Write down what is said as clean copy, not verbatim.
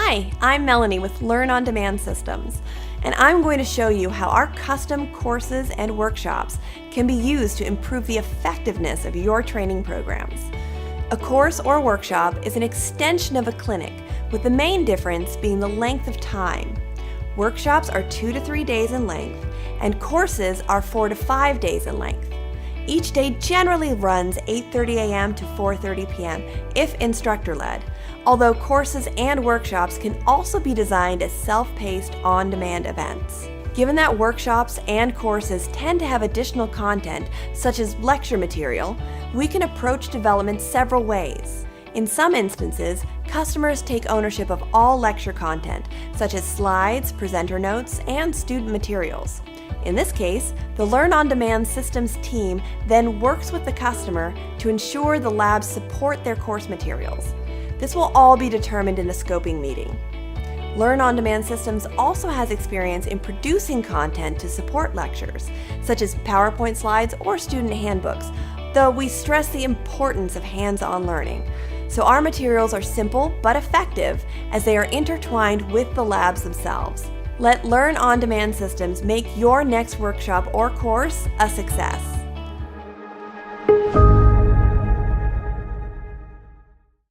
Hi, I'm Melanie with Learn On Demand Systems, and I'm going to show you how our custom courses and workshops can be used to improve the effectiveness of your training programs. A course or workshop is an extension of a clinic, with the main difference being the length of time. Workshops are 2 to 3 days in length, and courses are 4 to 5 days in length. Each day generally runs 8:30 a.m. to 4:30 p.m. if instructor-led, although courses and workshops can also be designed as self-paced, on-demand events. Given that workshops and courses tend to have additional content, such as lecture material, we can approach development several ways. In some instances, customers take ownership of all lecture content, such as slides, presenter notes, and student materials. In this case, the Learn On Demand Systems team then works with the customer to ensure the labs support their course materials. This will all be determined in the scoping meeting. Learn On Demand Systems also has experience in producing content to support lectures, such as PowerPoint slides or student handbooks, though we stress the importance of hands-on learning. So our materials are simple but effective as they are intertwined with the labs themselves. Let Learn On Demand Systems make your next workshop or course a success.